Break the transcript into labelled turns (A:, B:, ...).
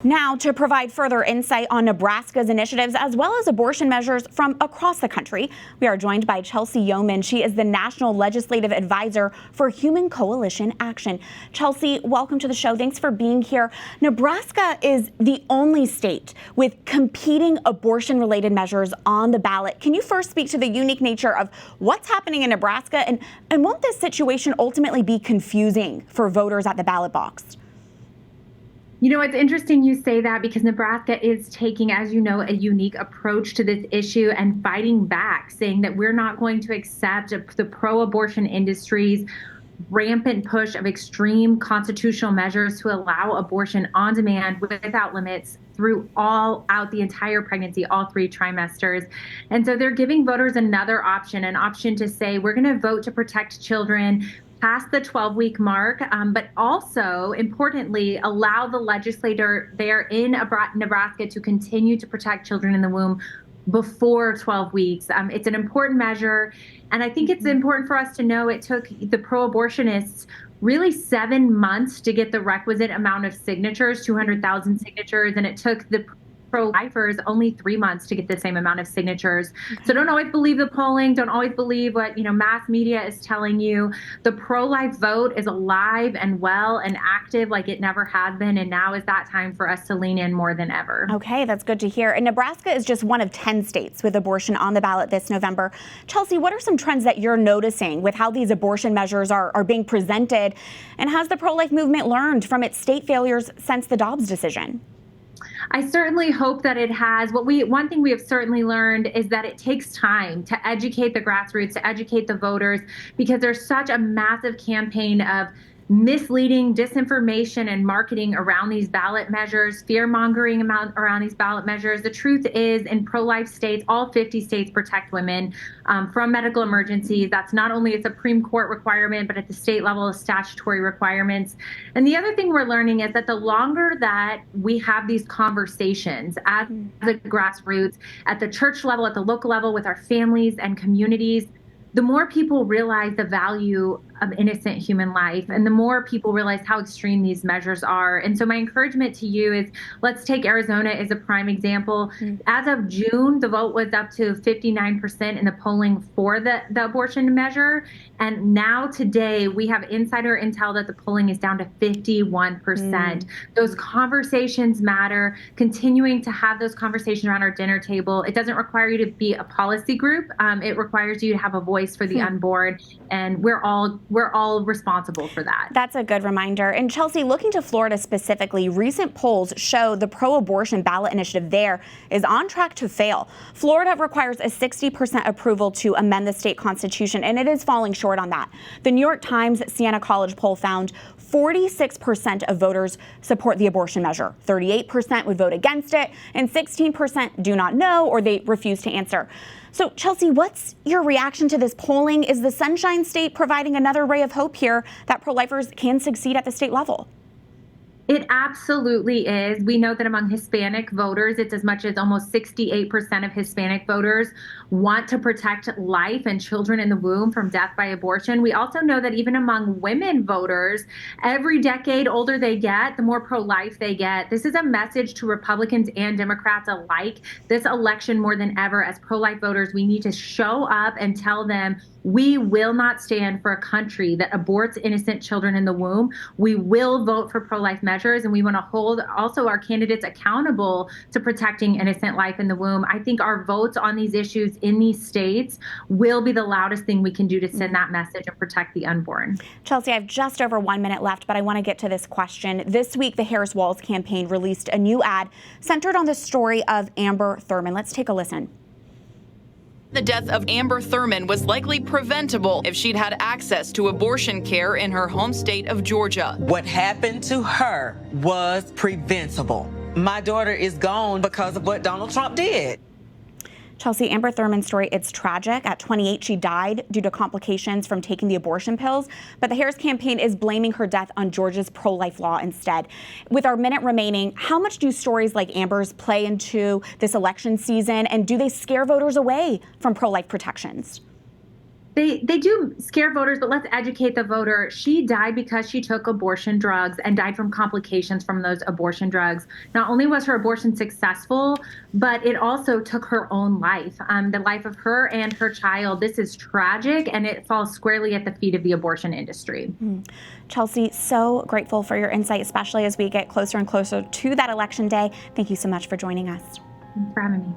A: Now, to provide further insight on Nebraska's initiatives as well as abortion measures from across the country, we are joined by Chelsey Youman. She is the National Legislative Advisor for Human Coalition Action. Chelsey, welcome to the show. Thanks for being here. Nebraska is the only state with competing abortion-related measures on the ballot. Can you first speak to the unique nature of what's happening in Nebraska, and won't this situation ultimately be confusing for voters at the ballot box?
B: You know, it's interesting you say that because Nebraska is taking, as you know, a unique approach to this issue and fighting back, saying that we're not going to accept the pro-abortion industry's rampant push of extreme constitutional measures to allow abortion on demand without limits throughout the entire pregnancy, all 3 trimesters. And so they're giving voters another option, an option to say, we're going to vote to protect children past the 12-week mark, but also, importantly, allow the legislator there in Nebraska to continue to protect children in the womb before 12 weeks. It's an important measure, and I think it's important for us to know it took the pro-abortionists really 7 months to get the requisite amount of signatures, 200,000 signatures, and it took the pro-lifers only 3 months to get the same amount of signatures. Okay. So don't always believe the polling. Don't always believe what, mass media is telling you. The pro-life vote is alive and well and active like it never has been. And now is that time for us to lean in more than ever.
A: Okay, that's good to hear. And Nebraska is just one of 10 states with abortion on the ballot this November. Chelsey, what are some trends that you're noticing with how these abortion measures are being presented? And has the pro-life movement learned from its state failures since the Dobbs decision?
B: I certainly hope that it has. One thing we have certainly learned is that it takes time to educate the grassroots, to educate the voters, because there's such a massive campaign of misleading disinformation and marketing around these ballot measures, fear-mongering around these ballot measures. The truth is, in pro-life states, all 50 states protect women from medical emergencies. That's not only a Supreme Court requirement, but at the state level, statutory requirements. And the other thing we're learning is that the longer that we have these conversations at the grassroots, at the church level, at the local level, with our families and communities, the more people realize the value of innocent human life, and the more people realize how extreme these measures are. And so my encouragement to you is, let's take Arizona as a prime example. As of June, the vote was up to 59% in the polling for the abortion measure. And now today, we have insider intel that the polling is down to 51%. Those conversations matter. Continuing to have those conversations around our dinner table. It doesn't require you to be a policy group. It requires you to have a voice for the unborn. And we're all responsible for that.
A: That's a good reminder. And Chelsey, looking to Florida specifically, recent polls show the pro-abortion ballot initiative there is on track to fail. Florida requires a 60% approval to amend the state constitution, and it is falling short on that. The New York Times Siena College poll found 46% of voters support the abortion measure. 38% would vote against it, and 16% do not know or they refuse to answer. So, Chelsey, what's your reaction to this polling? Is the Sunshine State providing another ray of hope here that pro-lifers can succeed at the state level?
B: It absolutely is. We know that among Hispanic voters, it's as much as almost 68% of Hispanic voters want to protect life and children in the womb from death by abortion. We also know that even among women voters, every decade older they get, the more pro-life they get. This is a message to Republicans and Democrats alike. This election, more than ever, as pro-life voters, we need to show up and tell them we will not stand for a country that aborts innocent children in the womb. We will vote for pro-life measures, and we want to hold also our candidates accountable to protecting innocent life in the womb. I think our votes on these issues in these states will be the loudest thing we can do to send that message and protect the unborn.
A: Chelsey, I have just over 1 minute left, but I want to get to this question. This week, the Harris Walz campaign released a new ad centered on the story of Amber Thurman. Let's take a listen.
C: The death of Amber Thurman was likely preventable if she'd had access to abortion care in her home state of Georgia.
D: What happened to her was preventable. My daughter is gone because of what Donald Trump did.
A: Chelsey, Amber Thurman's story, it's tragic. At 28, she died due to complications from taking the abortion pills. But the Harris campaign is blaming her death on Georgia's pro-life law instead. With our minute remaining, how much do stories like Amber's play into this election season? And do they scare voters away from pro-life protections?
B: they do scare voters, but let's educate the voter. She died because she took abortion drugs and died from complications from those abortion drugs. Not only was her abortion successful, but it also took her own life, the life of her and her child. This is tragic, and it falls squarely at the feet of the abortion industry.
A: Chelsey, so grateful for your insight, especially as we get closer and closer to that election day. Thank you so much for joining us.
B: Thanks for having me.